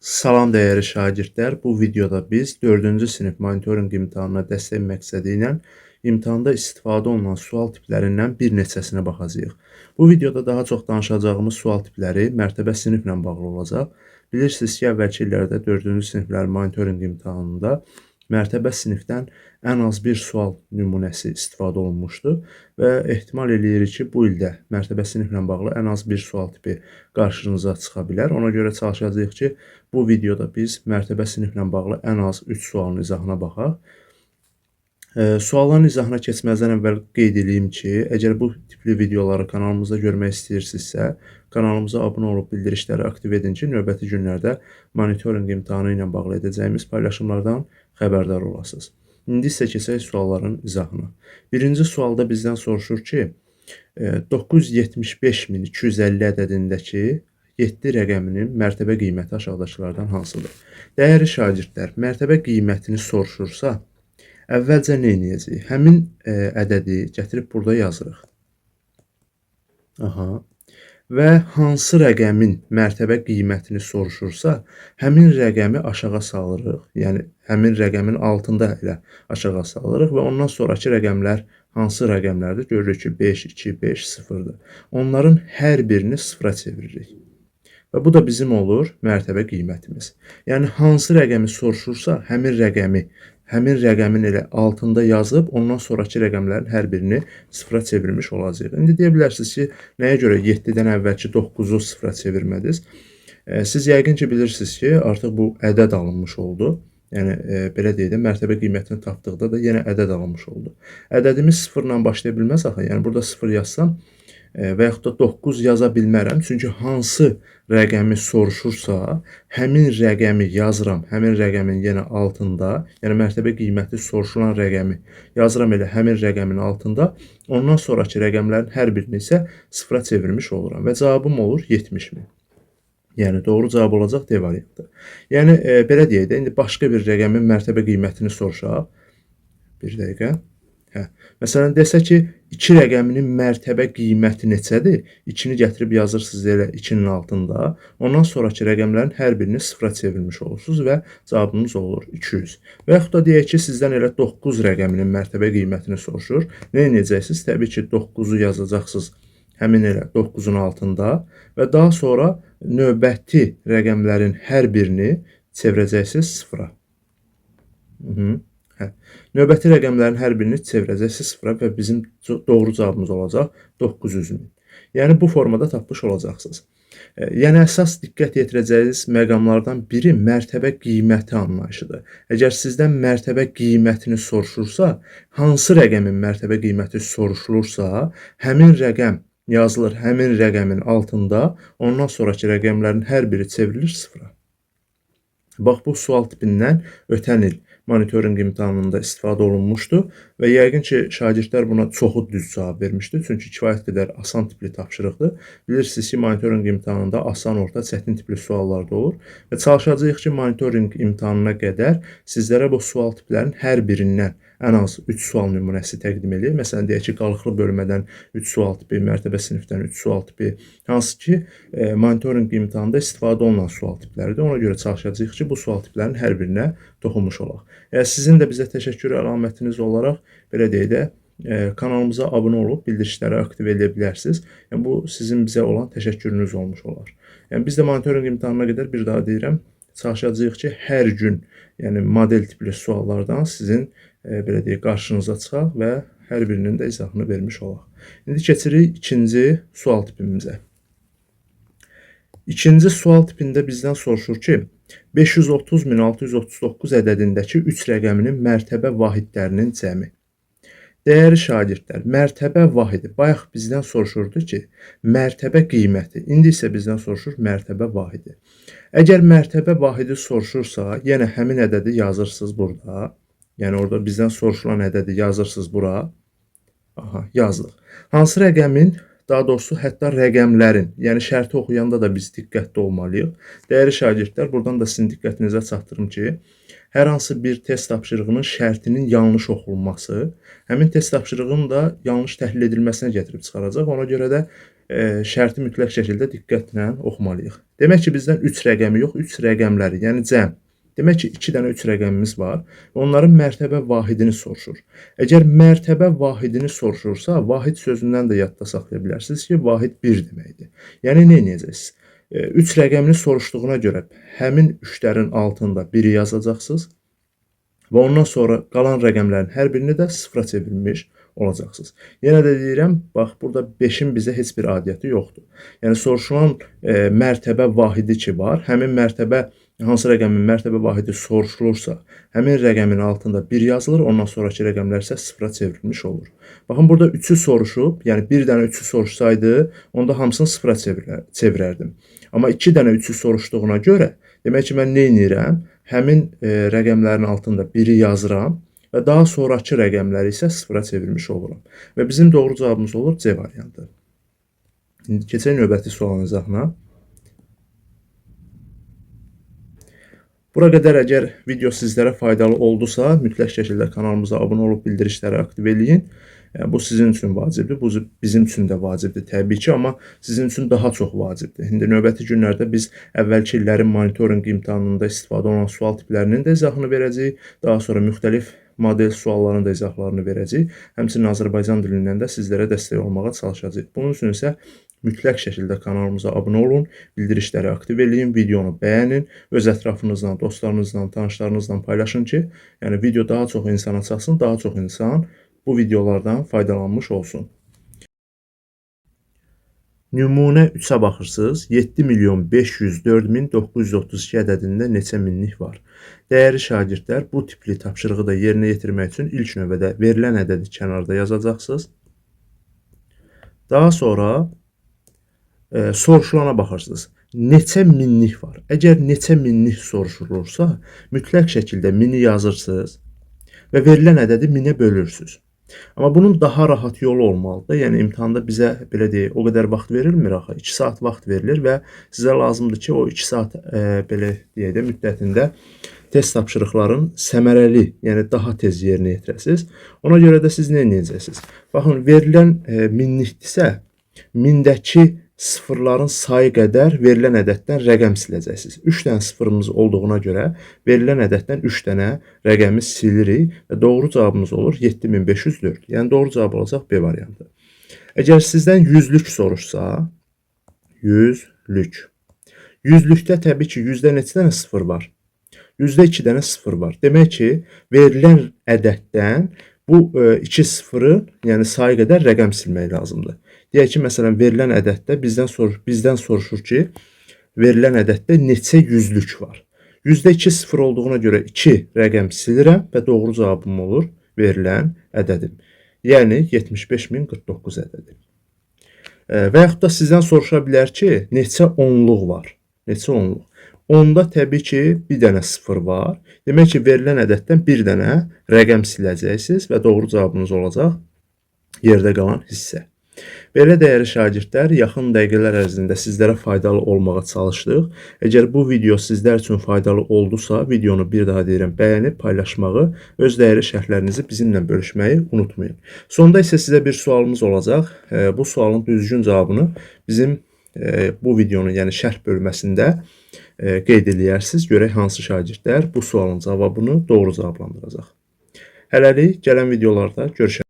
Salam dəyərli şagirdlər. Bu videoda biz 4-cü sinif monitorinq imtahanına dəstək məqsədi ilə imtahanda istifadə olunan sual tiplərindən bir neçəsinə baxacağıq. Bu videoda daha çox danışacağımız sual tipləri mərtəbə siniflə bağlı olacaq. Bilirsiniz ki, əvvəlki illərdə 4-cü siniflərin monitorinq imtahanında mərtəbə sinifdən ən az bir sual nümunəsi istifadə olunmuşdu və ehtimal eləyirik ki, bu ildə mərtəbə siniflə bağlı ən az bir sual tipi qarşınıza çıxa bilər. Ona görə çalışacağıq ki, bu videoda biz mərtəbə siniflə bağlı ən az 3 sualın izahına baxaq. Sualların izahına keçməzdən əvvəl qeyd edeyim ki, əgər bu tipli videoları kanalımızda görmək istəyirsinizsə, kanalımıza abunə olub bildirişləri aktiv edin ki, növbəti günlərdə monitorinq imtahanı ilə bağlı edəcəyimiz paylaşımlardan xəbərdar olasınız. İndi isə keçək sualların izahına. Birinci sualda bizdən soruşur ki, 975.250 ədədindəki 7 rəqəminin mərtəbə qiyməti aşağıdakılardan hansıdır? Dəyərli şagirdlər, mərtəbə qiymətini soruşursa, əvvəlcə nə edəcəyik? Həmin ədədi gətirib burada yazırıq. Və hansı rəqəmin mərtəbə qiymətini soruşursa, həmin rəqəmi aşağı salırıq. Yəni, həmin rəqəmin altında elə aşağı salırıq və ondan sonraki rəqəmlər hansı rəqəmlərdir? Görürük ki, 5, 2, 5, 0-dır. Onların hər birini sıfıra çeviririk. Və bu da bizim olur mərtəbə qiymətimiz. Yəni, hansı rəqəmi soruşursa, həmin rəqəmin elə altında yazıb, ondan sonraki rəqəmlərin hər birini sıfıra çevirmiş olacaq. İndi deyə bilərsiniz ki, nəyə görə 7-dən əvvəlki 9-u sıfıra çevirmədiniz? Siz yəqin ki, bilirsiniz ki, artıq bu ədəd alınmış oldu. Yəni, belə deyək də, mərtəbə qiymətini tapdıqda da yenə ədəd alınmış oldu. Ədədimiz sıfırla başlaya bilməz axı. Yəni, burada 0 yazsam və yaxud da 9 yaza bilmərəm. Çünki hansı rəqəmi soruşursa, həmin rəqəmi yazıram, həmin rəqəmin yenə altında, yəni mərtəbə qiyməti soruşulan rəqəmi yazıram elə həmin rəqəmin altında, ondan sonraki rəqəmlərin hər birini isə sıfıra çevirmiş oluram və cavabım olur 70.000. Yəni, doğru cavab olacaq D variantı. Yəni, belə deyək də, indi başqa bir rəqəmin mərtəbə qiymətini soruşaq. Bir dəqiqə. Məsələn, desə ki, 2 rəqəminin mərtəbə qiyməti neçədir? 2-ni gətirib yazırsınız elə 2-nin altında. Ondan sonraki rəqəmlərin hər birini sıfıra çevirmiş olursunuz və cavabınız olur 200. Və yaxud da deyək ki, sizdən elə 9 rəqəminin mərtəbə qiymətini soruşur. Nə edəcəksiniz? Təbii ki, 9-u yazacaqsınız həmin elə 9-un altında və daha sonra növbəti rəqəmlərin hər birini çevirəcəksiniz sıfıra. Növbəti rəqəmlərin hər birini çevirəcəksiniz sıfıra və bizim doğru cavabımız olacaq 900.000. Yəni, bu formada tapmış olacaqsınız. Yəni, əsas diqqət yetirəcəyiniz məqamlardan biri mərtəbə qiyməti anlayışıdır. Əgər sizdən mərtəbə qiymətini soruşursa, hansı rəqəmin mərtəbə qiyməti soruşulursa, həmin rəqəm yazılır həmin rəqəmin altında, ondan sonraki rəqəmlərin hər biri çevrilir sıfıra. Bax, bu sual tipindən ötən il monitorinq imtahanında istifadə olunmuşdu və yəqin ki, şagirdlər buna çoxu düz cavab vermişdi. Çünki kifayət qədər asan tipli tapşırıqdır. Bilirsiniz ki, monitorinq imtahanında asan, orta, çətin tipli suallar da olur və çalışacağıq ki, monitorinq imtahanına qədər sizlərə bu sual tiplərin hər birindən ən az 3 sual nümunəsi təqdim edir. Məsələn, deyək ki, qalıqlı bölmədən 3 sual tipi, mərtəbə sinifdən 3 sual tipi, hansı ki, monitorinq imtahanında istifadə olunan sual tipləridir. Ona görə çalışacağıq ki, bu sual tiplərin hər birinə toxunmuş olaq. Sizin də bizə təşəkkür əlamətiniz olaraq, belə deyək də, kanalımıza abunə olub bildirişləri aktiv edə bilərsiniz. Yəni, bu sizin bizə olan təşəkkürünüz olmuş olar. Yəni, biz də monitorinq imtahanına qədər bir daha deyirəm, çalışacağıq ki, hər gün yəni model tipli suallardan sizin belə deyək, qarşınıza çıxaq və hər birinin də izahını vermiş olaq. İndi keçirik ikinci sual tipimizə. İkinci sual tipində bizdən soruşur ki, 530.639 ədədindəki 3 rəqəminin mərtəbə vahidlərinin cəmi. Dəyərli şagirdlər, mərtəbə vahidi bayaq bizdən soruşurdu ki, mərtəbə qiyməti, indi isə bizdən soruşur mərtəbə vahidi. Əgər mərtəbə vahidi soruşursa, yenə həmin ədədi yazırsınız burada. Yəni, orada bizdən soruşulan ədədi yazırsınız bura. Yazdıq. Hansı rəqəmin, daha doğrusu hətta rəqəmlərin, yəni şərti oxuyanda da biz diqqətli olmalıyıq. Dəyərli şagirdlər, buradan da sizin diqqətinizə çatdırım ki, hər hansı bir test tapşırığının şərtinin yanlış oxunması, həmin test tapşırığının da yanlış təhlil edilməsinə gətirib çıxaracaq. Ona görə də şərti mütləq şəkildə diqqətlə oxumalıyıq. Demək ki, bizdən 3 rəqəmi yox, 3 rəqəmləri, yəni cəm. Demək ki, 2 dənə 3 rəqəmimiz var. Onların mərtəbə vahidini soruşur. Əgər mərtəbə vahidini soruşursa, vahid sözündən də yadda saxlaya bilərsiniz ki, vahid 1 deməkdir. Yəni nə edəcəksiniz? 3 rəqəmini soruşduğuna görə həmin 3-lərin altında 1-i yazacaqsınız və ondan sonra qalan rəqəmlərin hər birini də sıfıra çevirmiş olacaqsınız. Yenə də deyirəm, bax, burada 5-in bizə heç bir adiyyəti yoxdur. Yəni, soruşulan mərtəbə vahidi ki var, həmin mərtəbə, hansı rəqəmin mərtəbə vahidi soruşulursa, həmin rəqəmin altında 1 yazılır, ondan sonraki rəqəmlər isə sıfıra çevrilmiş olur. Baxın, burada 3-ü soruşub, yəni bir dənə 3-ü soruşsaydı, onda hamısını sıfıra çevirərdim. Amma 2 dənə 3-ü soruşduğuna görə, demək ki, mən nə edirəm? Həmin rəqəmlərin altında 1-i yazıram və daha sonraki rəqəmləri isə sıfıra çevirmiş oluram. Və bizim doğru cavabımız olur C variantı. İndi keçək növbəti sualın izahına. Bura qədər əgər video sizlərə faydalı oldusa, mütləq şəkildə kanalımıza abunə olub bildirişləri aktiv eləyin. Bu sizin üçün vacibdir, bu bizim üçün də vacibdir təbii ki, amma sizin üçün daha çox vacibdir. İndi növbəti günlərdə biz əvvəlki illərin monitorinq imtahanında istifadə olunan sual tiplərinin də izahını verəcəyik. Daha sonra müxtəlif model sualların da izahlarını verəcəyik. Həmçinin Azərbaycan dilindən də sizlərə dəstək olmağa çalışacağıq. Bunun üçün isə mütləq şəkildə kanalımıza abunə olun, bildirişləri aktiv eləyin, videonu bəyənin, öz ətrafınızla, dostlarınızla, tanışlarınızla paylaşın ki, yəni video daha çox insana çatsın, daha çox insan bu videolardan faydalanmış olsun. Nümunə 3-ə baxırsınız. 7.504.932 ədədində neçə minlik var? Dəyərli şagirdlər, bu tipli tapşırığı da yerinə yetirmək üçün ilk növbədə verilən ədədi kənarda yazacaqsınız. Daha sonra soruşulana baxırsınız. Neçə minlik var? Əgər neçə minlik soruşulursa, mütləq şəkildə mini yazırsınız və verilən ədədi minə bölürsünüz. Amma bunun daha rahat yolu olmalıdır. Yəni, imtahanda bizə, belə deyək, o qədər vaxt verilmir axı. 2 saat vaxt verilir və sizə lazımdır ki, o 2 saat, belə deyək də, müddətində test tapşırıqların səmərəli, yəni daha tez yerinə yetirəsiniz. Ona görə də siz nə edəcəksiniz? Baxın, verilən minlikdirsə, mindəki sıfırların sayı qədər verilən ədəddən rəqəm siləcəksiniz. 3 dənə sıfırımız olduğuna görə verilən ədəddən 3 dənə rəqəmi silirik və doğru cavabımız olur 7504. Yəni doğru cavab olacaq B variantı. Əgər sizdən yüzlük soruşsa, yüzlük. Yüzlükdə təbii ki, yüzdə neçə dənə sıfır var? Yüzdə 2 dənə sıfır var. Demək ki, verilən ədəddən bu 2 sıfırı, yəni sayı qədər rəqəm silmək lazımdır. Deyək ki, məsələn, verilən ədəddə bizdən soruşur ki, verilən ədəddə neçə yüzlük var? Yüzdə 2 sıfır olduğuna görə 2 rəqəm silirəm və doğru cavabım olur verilən ədədim. Yəni 75049 ədədi. Və yaxud da sizdən soruşa bilər ki, neçə onluq var? Neçə onluq? Onda təbii ki, bir dənə sıfır var. Demək ki, verilən ədəddən bir dənə rəqəm siləcəksiniz və doğru cavabınız olacaq yerdə qalan hissə. Belə dəyərli şagirdlər, yaxın dəqiqələr ərzində sizlərə faydalı olmağa çalışdıq. Əgər bu video sizlər üçün faydalı oldusa, videonu bir daha deyirəm, bəyənib paylaşmağı, öz dəyərli şərhlərinizi bizimlə bölüşməyi unutmayın. Sonda isə sizə bir sualımız olacaq. Bu sualın düzgün cavabını bizim bu videonun, yəni şərh bölməsində qeyd eləyərsiniz. Görək hansı şagirdlər bu sualın cavabını doğru cavablandıracaq. Hələlik gələn videolarda görüşək.